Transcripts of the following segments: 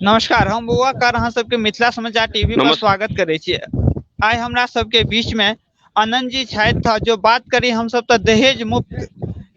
नमस्कार, हम बउआ कर अहाँ सबके मिथिला समाचार टीवी पर स्वागत करे छी। आइ हमरा सबके बीच में आनंद जी छथि था जो बात करी हम सब तो दहेज मुक्त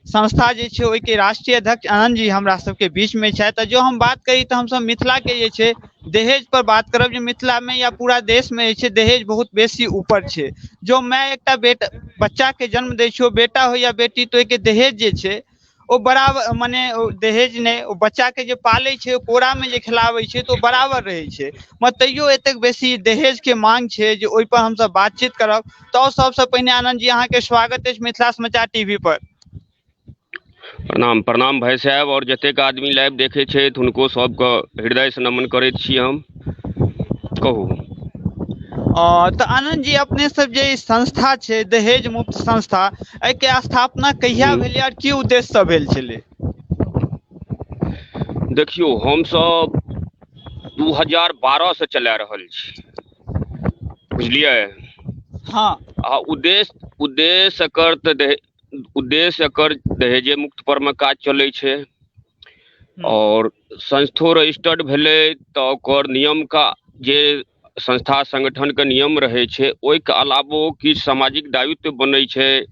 संस्था जे छे ओई के राष्ट्रीय अध्यक्ष आनंद जी हमरा सबके बीच में छथि। जो हम बात करी तो हम सब मिथिला के जे छे दहेज पर बात करब। जो मिथिला में या पूरा देश में जे छे दहेज बहुत बेसी ऊपर छे। जो मैं एकटा बेटा बच्चा के जन्म दै छियो, बेटा हो या बेटी, तो एके दहेज जे छे ओ बराबर माने दहेज ने ओ बच्चा के जे पाले छे कोरा में जे खिलावे छे तो बराबर रहे छे। मत तैयो एतेक बेसी दहेज के मांग छे जे ओइ पर हम सब बातचीत करब। तो सबसे पहिने आनंद जी अहाँ के स्वागत है मिथिला समाचार टीवी पर। प्रणाम प्रणाम भाई साहब और जतेक आदमी लाइव देखे छे उनको सबके हृदय से नमन करैत छी हम। कहू। तो आनंद जी अपने सब जे संस्था छे दहेज मुक्त संस्था ए के स्थापना कहिया भेल और की उद्देश्य से भेल छले? देखियो हम सब 2012 से चला रहल छी, बुझलिए। हाँ। उद्देश्य एकर दहेजे मुक्त पर में काज चले छे और संस्थो रजिस्टर्ड भेले तो ओकर नियम का जे संस्था संगठन के नियम रहे छे ओइ के अलावो किछ सामाजिक दायित्व बनै छे।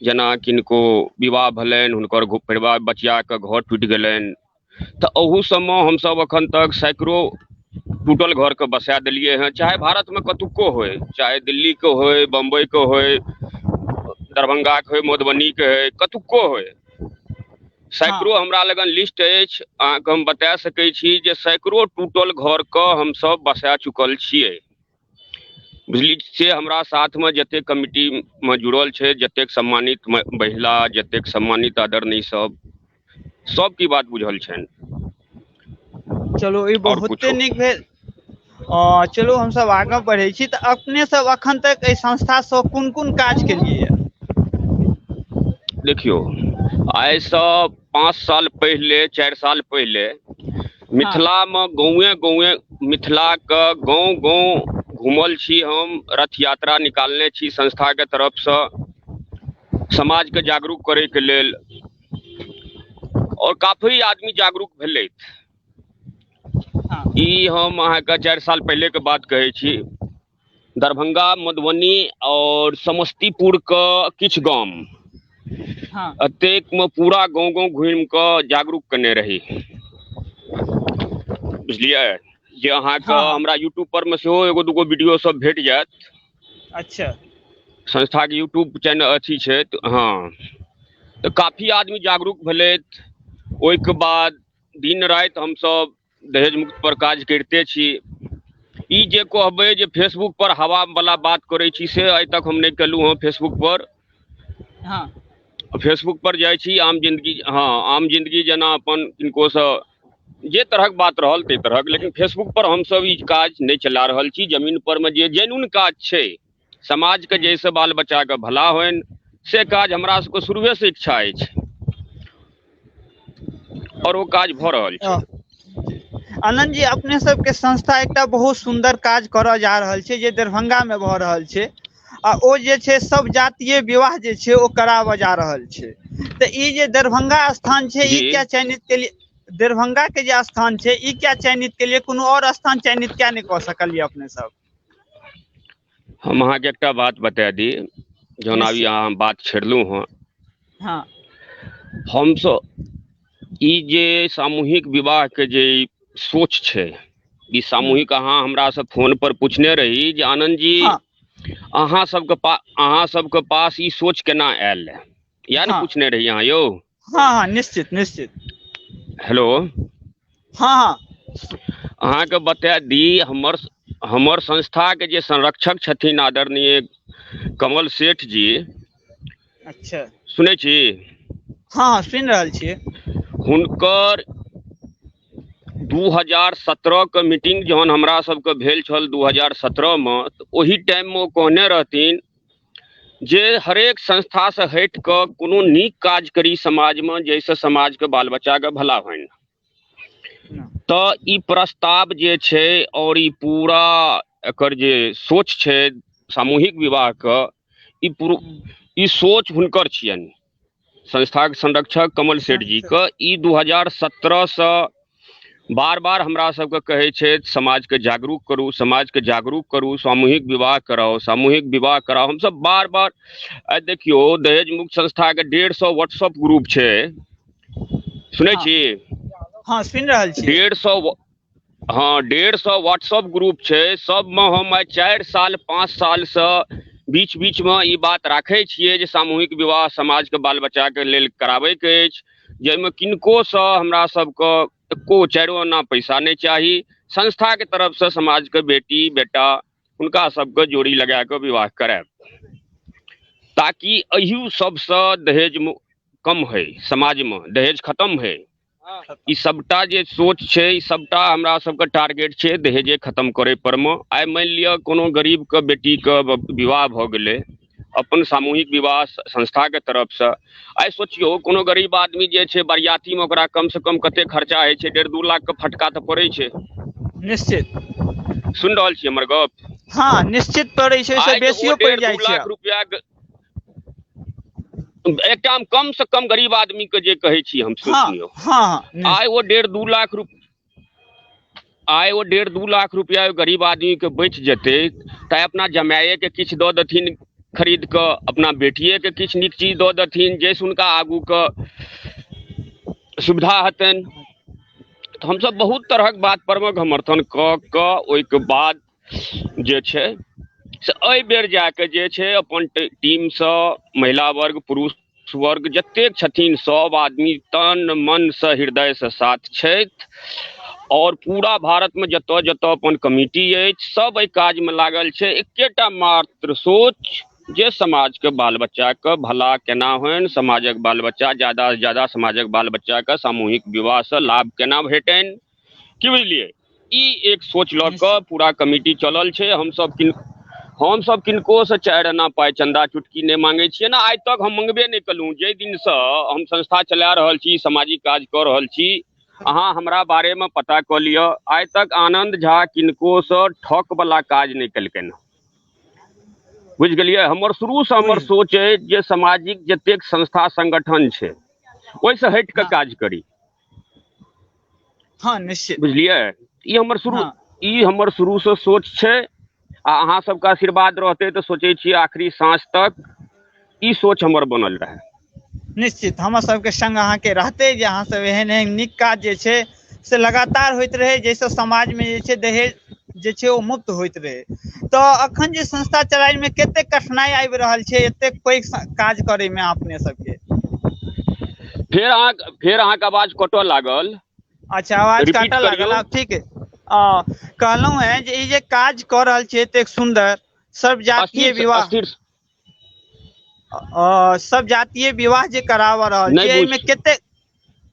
जना किनको विवाह भेलैन, हुनकर परिवार बचिया के घर टूट गेलैन तो अहू सबमे हम सब अखन तक सैकड़ों टूटल घर के बसा दिलिए हैं। चाहे भारत में कतुको होय, चाहे दिल्ली के होय, बम्बई के होय, दरभंगा के होय, मधुबनी के होय, कतुको होय, सैकड़ों हमरा लगन लिस्ट अछि। अहाँके हम बता सकै छी जे सैकड़ों टूटल घर के हम सब बसा चुकल छियै, बुझली। से हमरा साथ में जतेक कमिटी में जुड़ल छे, जतेक सम्मानित महिला, जतेक सम्मानित आदरणीय सब की बात बुझल छन। चलो ई बहुते नीक भेल। चलो हम सब आगे बढ़े छी। तो अपने सब अखन तक ए संस्था से कोन-कोन काज केलिए? देखियो आइ से 5 साल पहले, 4 साल पहले मिथिला में गाँवे मिथिला के गाँव घूमल छी हम। रथ यात्रा निकालने छी संस्था के तरफ से समाज के जागरूक करे के लेल, और काफी आदमी जागरूक भेलै। ई हम अहाँके 4 साल पहले के बात कहै छी। दरभंगा, मधुबनी और समस्तीपुर के किछ गांव अतेक में पूरा गाँव घूम के जागरूक करने रही, बुझलिए। जे अहाँके हमरा यूट्यूब पर में सेहो एगो दूगो वीडियो सब भेट जायत। अच्छा। संस्था के यूट्यूब चैनल अथी छे। हाँ, तो काफी आदमी जागरूक भेलै। ओइ के बाद दिन रात हम सब दहेज मुक्त पर काज करते छी। ई जे कहबै जे फेसबुक पर हवा वाला बात करे छी से आइ तक हम नहीं केलू हँ। फेसबुक पर फेसबुक पर जाय छी, आम जिंदगी जना अपन किनको से जे तरह के बात रहल ते तरह, लेकिन फेसबुक पर हम सब ई काज नहीं चला रहल छी। जमीन पर में जे जेन्युइन काज छे, समाज के जैसे बाल बच्चा के भला होइन से काज हमरा सबके शुरुए से इच्छा अछि और वो काज भ रहल छे। आनंद जी अपने सबके संस्था एकटा बहुत सुंदर काज करऽ जा रहल छे जे दरभंगा में भ रहल छे। आ ओ जे छे सब जातीय विवाह जे छे ओ कराबऽ जा रहल छे। तो ई जे दरभंगा स्थान छे ई क्या चयनित के लिए, दरभंगा के जे स्थान छे ई क्या चयनित के लिए कोनो और स्थान चयनित क्या नहीं कऽ सकलिए अपने सब? हम अहाँ के एकटा बात बता दी, जौन अभी अहाँ बात छेड़लू हँ। हाँ। हम सब ई जे सामूहिक विवाह के जे सोच छे, ई सामूहिक अहाँ हमरा से फोन पर पूछने रही जे आनंद जी अहाँ सबके पास ई सोच केना आयल है, या ने पूछने रही अहाँ यौ? हाँ, निश्चित निश्चित। हेलो। हाँ। अहाँ के बता दी, हमर संस्था के जे संरक्षक छथिन आदरणीय कमल सेठ जी। अच्छा। सुनै छी? हाँ, सुन रहल छियै। हुनकर 2017 के मीटिंग जहन हमरा सबके भेल छल 2017 में, तो ओही टाइम में कहने रहथिन जे हरेक संस्था से हट के कोनो नीक काज करी समाज में, जैसे समाज के बाल बच्चा के भला होइन। तो ई प्रस्ताव जे छे और ई पूरा एकर जे सोच छे सामूहिक विवाह के, ई सोच हुनकर छियन, संस्था के संरक्षक कमल सेठ जी के। ई 2017 से बार बार हमरा सबके कहै छै समाज के जागरूक करू, समाज के जागरूक करू, सामूहिक विवाह कराओ, सामूहिक विवाह कराओ। हम सब बार बार देखियो दहेज मुक्त संस्था के 150 व्हाट्सएप ग्रुप छै, सुनै छी? हाँ सुन रहल छी। 150 हाँ 150 व्हाट्सएप ग्रुप छै, सब में हम 4 साल 5 साल से बीच बीच में ई बात राखे छियै जे सामूहिक विवाह समाज के बाल बच्चा के लेल कराबे के अछि, जाहिमे किनको से हमरा सबके एको 4 आना पैसा नहीं चाही। संस्था के तरफ से समाज के बेटी बेटा उनका सबके जोड़ी लगा के विवाह करायब, ताकि अहियो सबसे दहेज कम है, समाज में दहेज खत्म है। ई सबटा जे सोच छै, ई सबटा हमरा सबके टारगेट छै दहेजे खत्म करे पर में। आई मान लिया कोनो गरीब के बेटी के विवाह भ गेले अपन सामूहिक विवाह संस्था के तरफ से, आई सोचियो कोनो गरीब आदमी जे छै बरियाती में ओकरा कम से कम कते खर्चा है छै, 1.5-2 लाख के फटका तो पड़े छै। निश्चित सुन रहल छी हमर गप? हाँ निश्चित पड़े छै, से बेसियो पड़ जाय छै। 1.5-2 लाख रुपया एकटा हम कम से कम गरीब आदमी के जे कहै छी हम सोचियो। आई वो 1.5-2 लाख वो 1.5-2 लाख रुपया गरीब आदमी के बच जेते त अपना जमाए के किछ द देथिन खरीद के, अपना बेटिए के किछ नीक चीज द देथिन जैसे उनका आगू के सुविधा हतन। तो हम सब बहुत तरहक बात पर में समर्थन क ओइ के बाद जे छै से एहि बेर जाके जे छै अपन टीम से महिला वर्ग पुरुष वर्ग जतेक छथिन सब आदमी तन मन से हृदय से साथ छथि, और पूरा भारत में जतऽ जतऽ अपन कमिटी अछि सब एहि काज में लागल छै। एकेटा मात्र सोच जे समाज के बाल बच्चा के भला केना होन, समाजक बाल बच्चा ज्यादा से ज्यादा समाजक बाल बच्चा के सामूहिक विवाह से लाभ केना भेटन, की बुझलिए? ई एक सोच ल के पूरा कमिटी चलल छै। हम सब किनको से 4 आना पाई चंदा चुटकी नहीं मांगे छियै ना, आज तक हम मंगबे नहीं कलूँ। जे दिन से हम संस्था चला रहल छी, सामाजिक काज कर रहल छी, अहाँ हमरा बारे में पता क लियो, आज तक आनंद झा किनको से ठक वाला काज नहीं कलकन। बुझ गेलिए? हमर शुरू से हमर सोच है जे सामाजिक जतेक संस्था संगठन छै ओइ से हट के काज करी। हाँ निश्चित, बुझलिए? ई हमर शुरू से सोच छै, आ अहाँ सबके आशीर्वाद रहते तो सोचे छी आखिरी सांस तक ई सोच हमर बनल रहे। निश्चित हमर सबके संग अहाँ के रहते जे अहाँ सब एहन एहन नीक काज जे छै से लगातार होइत रहे, जैसे समाज में जे छै दहेज जे छै ओ मुक्त होइत रहे। तो अखन जे संस्था चलाइ में कते कठिनाई आबि रहल छै एते पैघ काज करे में अपने सबके? फिर अहाँ के आवाज कटऽ लागल। अच्छा आवाज काटऽ लागल, ठीक है। कहलहुँ है जे ई जे काज कर रहल छी एतेक सुंदर सब जातीय विवाह, सब जातीय विवाह जे करावा रहल छी, एहिमे कते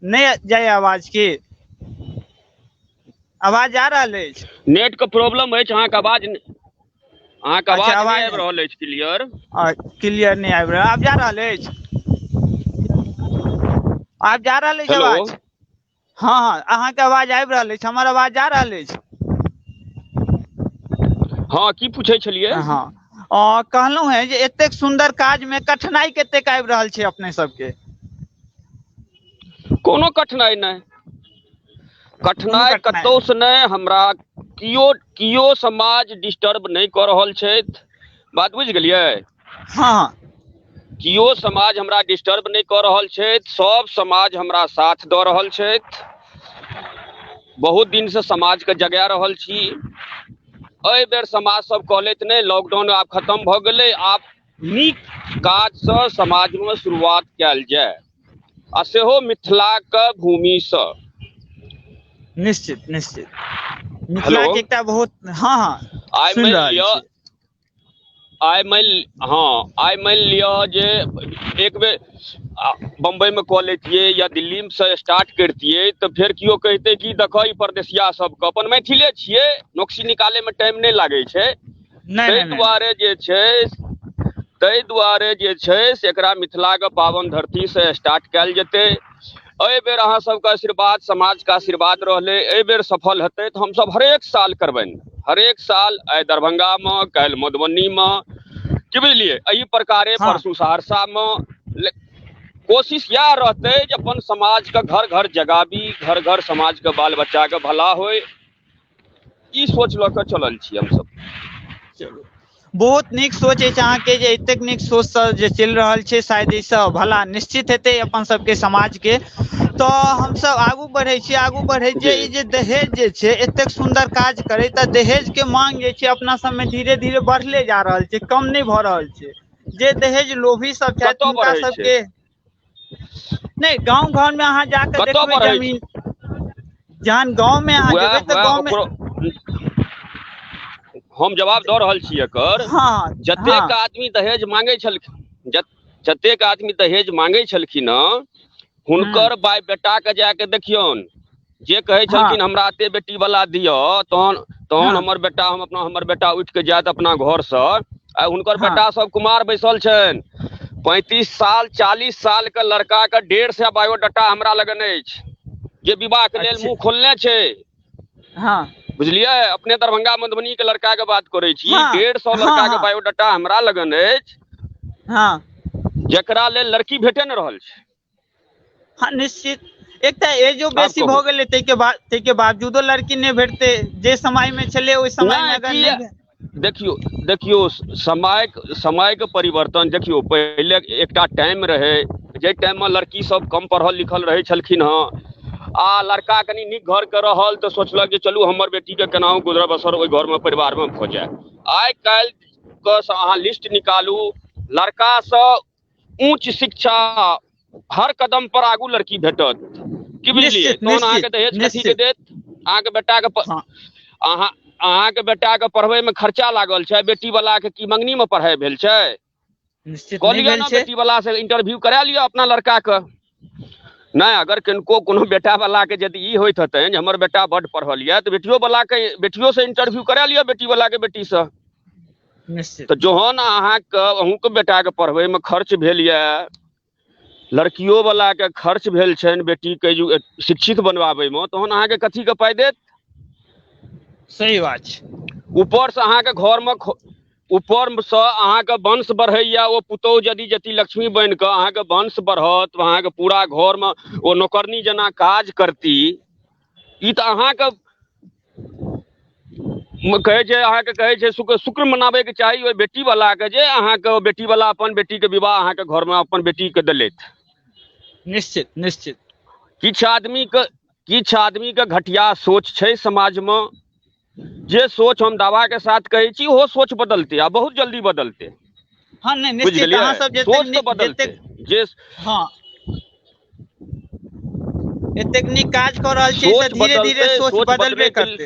नहीं जाय आवाज की? आवाज आ रहल अछि? नेट के प्रॉब्लम अछि, अहाँ के आवाज नहीं आबि रहल अछि क्लियर। क्लियर नहीं आबि रहल, आब जा रहल अछि? आब जा रहल अछि आवाज? हाँ अहाँ के आवाज आबि रहल अछि, हमर आवाज जा रहल अछि? हाँ की पूछे छलिए? हाँ कहलहुँ है जे एतेक सुंदर काज में कठिनाई कतेक आबि रहल छै अपने सबके? कोनो कठिनाई नहीं, कठिनाई कतौ से नहीं। हमरा कियो समाज डिस्टर्ब नहीं कर रहल छथि, बात बुझ गेलिए? हाँ कियो समाज हमरा डिस्टर्ब नहीं कर रहल छथि, सब समाज हमरा साथ दऽ रहल छथि। बहुत दिन से समाज के जगा रहल छी। एहि बेर समाज सब कहलैत नहीं लॉकडाउन आब खत्म भ गेलै, आब नीक काज से समाज में शुरुआत कैल जाए, आ सेहो मिथिला के भूमि से। निश्चित निश्चित मिथिला के एकटा बहुत सुन रहल छी। आई मान लिया जे एक बेर बम्बई में कऽ लेतियै या दिल्ली में से स्टार्ट करतियै तो फिर कियो कहते कि देखो ई परदेसिया सबके अपन मैथिले छियै, नोक्सी निकाले में टाइम नहीं लागे छै। ताहि दुआरे जे छै से एकरा मिथिला के पावन धरती से स्टार्ट कैल जेतै। एहि बेर अहाँ सबके आशीर्वाद, समाज के आशीर्वाद रहले, एहि बेर सफल हेतै तो हम सब हरेक साल करबनि, हरेक साल। आइ दरभंगा में, काल्हि मधुबनी में, की बुझलिए? एही प्रकारे परसू सहरसा में, कोशिश यह रहते जे अपन समाज के घर घर जगाबी, घर घर समाज के बाल बच्चा के भला होय, ई सोच ल के चलल छी हम सब। चलो बहुत नीक सोच है अहाँ के जे एतेक नीक सोच से जे चल रहल छै, शायद ई सब भला निश्चित हेतै अपन सबके समाज के। तो हम सब आगू बढ़े छी, आगू बढ़े जे ई जे दहेज जे छै एतेक सुंदर काज करे, त दहेज के मांग जे छै अपना सब में धीरे धीरे बढ़ले जा रहल छै, कम नहीं भ रहल छै। जे दहेज लोभी सब छै कतौ हुनका बढ़ै छै, सबके नहीं, गांव घर में अहाँ जाके कतौ देखबै बढ़ै जमीन, जहन गांव में अहाँ जेबै त गांव में हम जवाब दऽ रहल छी एकर। हाँ जतेक आदमी दहेज मांगे छलखिन, जतेक आदमी दहेज मांगे छलखिन हँ, हुनकर बाय बेटा के जाके देखियौन, जे कहे छलखिन हमरा एते बेटी वाला दियो, तहन हमर बेटा हमर बेटा उठ के जायत अपना घर से। आ हुनकर बेटा सब कुमार बैसल छन, 35 साल 40 साल के लड़का के 150 बायोडाटा हमरा लगन अछि, जे विवाह के लेल मुंह खोलने छै। बुझलिए, अपने दरभंगा मधुबनी के लड़का के बात करे छी। 150 लड़का के बायोडाटा हमरा लगन अछि, जेकरा लेल लड़की भेटे न रहल छै। हाँ निश्चित, एकटा एजो बेसी भ गेलै, तै के बावजूदो लड़की नहीं भेटते, जे समय में छले ओइ समय में अगर नहीं। देखियो समय के परिवर्तन देखियो। पहले एकटा टाइम रहे, जे टाइम में लड़की सब कम पढ़ल लिखल रहे छलखिन हँ, आ लड़का कनी नीक घर के रहल तो सोचलक जे चलू हमर बेटी के केनाहु गुजर बसर ओहि घर में परिवार में भ जाए। आइ काल्हि के अहाँ लिस्ट निकालू, लड़का से उच्च शिक्षा हर कदम पर आगू लड़की भेटत, की बुझलिए। तहन अहाँ के दहेज कथी के देत, अहाँ के बेटा के अहाँ के बेटा के पढ़वे में खर्चा लागल छै, बेटी वाला के की मंगनी में पढ़ाई भेल छै। कहलिए ना बेटी वाला से इंटरव्यू करा लियो अपना लड़का के। नहीं, अगर किनको कोनो बेटा वाला के यदि ई होइत हतै जे हमर बेटा बड पढ़ल ये, तो बेटियो से इंटरव्यू करा लियो, बेटी वाला के बेटी से। तो जोहन अहाँ के बेटा के पढ़वे में खर्च भेल ये, लड़कियों वाला के खर्च भेल छन बेटी के शिक्षित बनवावे में, तहन अहाँ के कथी के पाई देत। सही बात छै। ऊपर से अहाँ के घर में ऊपर से अहाँ के वंश बढ़ैया, ओ पुतौह यदि जति लक्ष्मी बन के अहाँ के वंश बढ़त, अहाँ के पूरा घर में ओ नौकरनी जना काज करती। ई तो अहाँ के कहे छै शुक्र मनाबे के चाही ओइ बेटी वाला के, जे अहाँ के बेटी वाला अपन बेटी के विवाह अहाँ के घर में अपन बेटी के देलैथ। निश्चित निश्चित। किछ आदमी के घटिया सोच छै समाज में, जे सोच हम दावा के साथ कहे छी वो सोच बदलते, आ बहुत जल्दी बदलते। हाँ नहीं निश्चित, अहाँ सब सोच तो बदलते, जे हाँ एतेक नीक काज कर रहल छै त धीरे धीरे सोच बदलबे करते।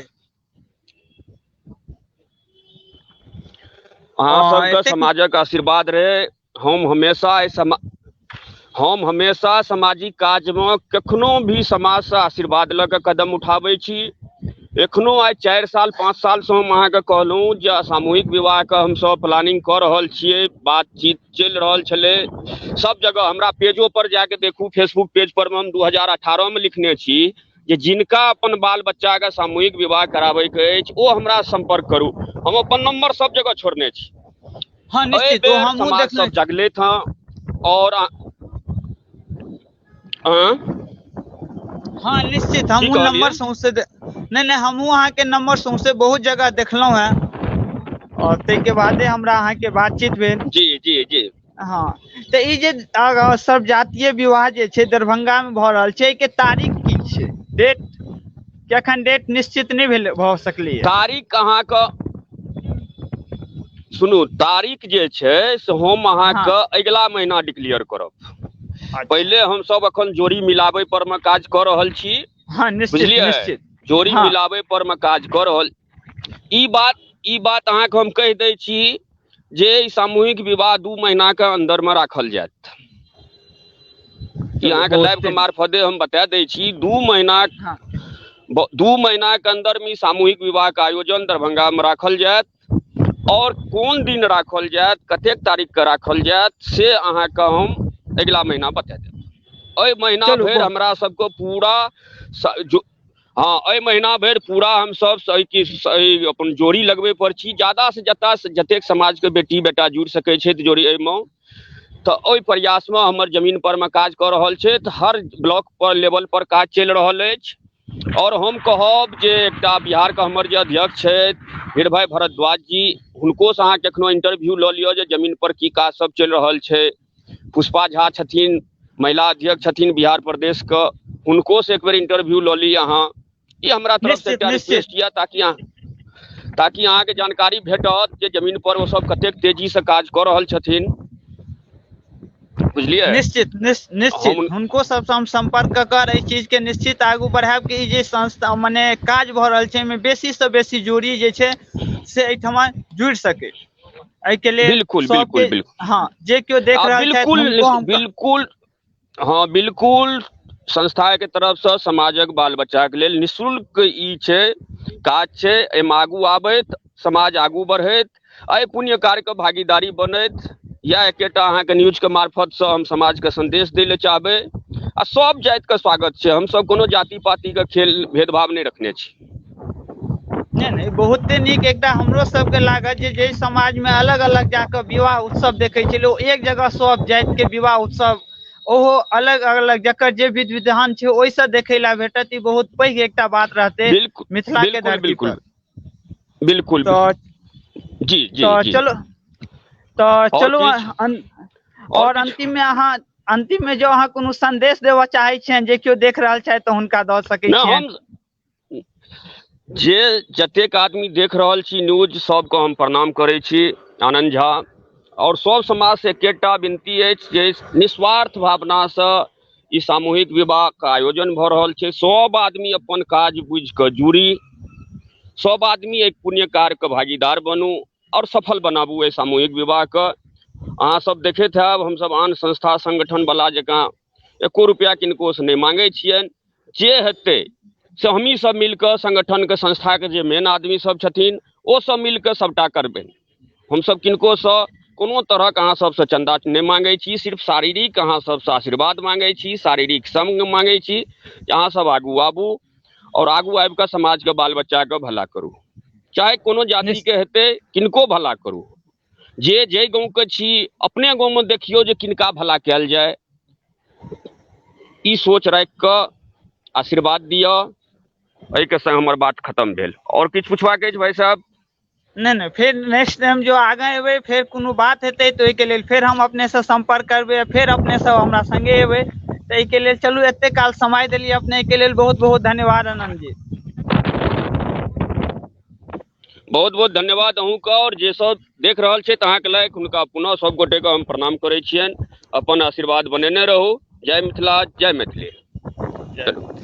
अहाँ सबके समाजक आशीर्वाद रहे। हम हमेशा सामाजिक काज में कखनो भी समाज से आशीर्वाद लऽ के कदम उठाबै छी। एखनो आइ 4 साल 5 साल से हम अहाँ के कहलहुँ जे सामूहिक विवाह के हम सब प्लानिंग कर रहल छियै, बातचीत चल रहल छलै सब जगह। हमरा पेजो पर जाके देखू, फेसबुक पेज पर में हम 2018 में लिखने छी जे जिनका अपन बाल बच्चा के सामूहिक विवाह कराबे के अछि ओ हमरा संपर्क करू। हम अपन नंबर सब जगह छोड़ने छी। हाँ निश्चित, तो हम समाज सब जगले था। और हाँ निश्चित, हमहूँ नंबर सौंसे नहीं हमहूँ अहाँ के नंबर सौंसे बहुत जगह देखलहुँ हैं, और तै के बादे हमरा अहाँ के बातचीत भेल। जी जी जी। हाँ तो ई जे सब जातीय विवाह जे छै दरभंगा में भ रहल छै, के तारीख की छै, डेट के अखन डेट निश्चित नहीं भेल भ सकलै। तारीख अहाँ के सुनू, तारीख जे छै से हम अहाँ के अगला महीना डिक्लेयर करब। पहले हम सब अखन जोड़ी मिलाबे पर में काज कर रहल छी। हाँ निश्चित निश्चित, जोड़ी मिलाबे पर में काज कर रहल। ई बात अहाँ के हम कह दै छी जे सामूहिक विवाह 2 महीना के अंदर में राखल जायत। ई अहाँ के लाइव के मार्फते हम बता दै छी। 2 महीना के अंदर में सामूहिक विवाह के आयोजन दरभंगा में राखल जायत। और कोन दिन राखल जायत, कतेक तारीख के राखल जायत, से अहाँ के हम अगला महीना बता देब। एहि महीना भरि हमरा सबके पूरा महीना भरि पूरा हम सब सही अपन जोड़ी लगबे पर छी। ज्यादा से जतेक समाज के बेटी बेटा जुड़ सकै छै जोड़ी एहिमे। तो ओहि प्रयास में हमर जमीन पर में काज कर रहल छै। हर ब्लॉक पर लेवल पर काज चल रहल अछि और हम कहब जे एकटा बिहार के हमर जे अध्यक्ष छै वीर भाई भारद्वाज जी, हुनको से अहाँ कखनो इंटरव्यू लऽ लिअ जे जमीन पर की काज सब चल रहल छै। पुष्पा झा छथिन, महिला अध्यक्ष छथिन बिहार प्रदेश के, हुनको से एक बेर इंटरव्यू लऽ ली अहाँ। ये हमरा तरफ से एकटा रिक्वेस्ट यऽ ताकि अहाँ के जानकारी भेटत जे जमीन पर वो सब कतेक तेजी से काज कर रहल छथिन, बुझलिए। निश्चित हुनको सबसे हम संपर्क कर एहि चीज के निश्चित आगू बढ़ाब कि जे संस्था माने काज भ रहल छै में बेसी से बेसी जोड़ी जे छै से एठमा जुड़ सके। एहि के लिए बिल्कुल हाँ, जे केओ देख रहल छै बिल्कुल हाँ, बिल्कुल संस्था के तरफ से समाजक बाल बच्चा के लेल निःशुल्क ई छै काज छै। एहिमे आगू आबैत समाज आगू बढ़ैत एहि पुण्य कार्य के भागीदारी बनैत, या एकेटा अहाँ के न्यूज के मार्फत से हम समाज के संदेश दै ले चाहबै। आ सब जाति के स्वागत छै, हम सब कोनो जाति पाति के खेल भेदभाव नहीं रखने छी। नहीं बहुते नीक एकटा हमरो सबके लागत जे समाज में अलग अलग जाकर विवाह उत्सव देखे छे, एक जगह सब जाति के विवाह उत्सव ओहो अलग अलग जकर जे विधि विधान छै ओहि से देखे ला भेटत। ई बहुत पैघ एकटा बात रहते मिथिला के धरती पर। बिल्कुल जी चलो और अंतिम में जो अहाँ कोनो संदेश देवा चाहे छें जे केओ देख रहल छै तो हुनका द सकै छियै। जे जतेक आदमी देख रहल छी न्यूज सबको हम प्रणाम करै छी। आनंद झा और सब समाज से एकेटा विनती अछि जे निस्वार्थ भावना से ई सामूहिक विवाह के आयोजन भ रहल छै। सब आदमी अपन काज बुझ के जुड़ी, सब आदमी एक पुण्य कार्य के भागीदार बनू और सफल बनाबू एहि सामूहिक विवाह के। अहाँ सब देखैत हैब हम सब आन संस्था संगठन वाला जकाँ एको रुपया किनको से नहीं मांगे छियनि। जे हेतै से हमही सब मिलकर संगठन के संस्था के जे मेन आदमी सब छथिन ओ सब मिलकर सबटा करबै। हम सब किनको से कोनो तरह के अहाँ सबसे चंदा नहीं मांगे छी, सिर्फ शारीरिक अहाँ सबसे आशीर्वाद मांगे छी, शारीरिक संग मांगे छी। अहाँ सब आगू आबू और आगू आबि कऽ समाज के बाल बच्चा के भला करू, चाहे कोनो जाति के हेतै किनको भला करू। जे गाँव के छी अपने गाँव में देखियो जे किनका भला कयल जाय, ई सोच राखि कऽ आशीर्वाद दिया। एहि के संग हमर बात खत्म भेल। और किछु पूछबाक अछि भाई साहब? नहीं फिर नेक्स्ट टाइम जो आगे एबे फिर कोनो बात हेतै तो एहि के लेल फिर हम अपने से संपर्क करबै, फिर अपने सब हमरा संगे एबै। तो एहि के लेल चलू एते काल समय देलिए अपने के लेल बहुत बहुत धन्यवाद आनंद जी। बहुत बहुत धन्यवाद अहूँ का। और जे सब देख रहल छै अहाँ के लायक हुनका पुनः सब गोटे के हम प्रणाम करै छियनि। अपन आशीर्वाद बनेने रहू। जय मिथिला, जय मैथिली।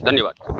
धन्यवाद।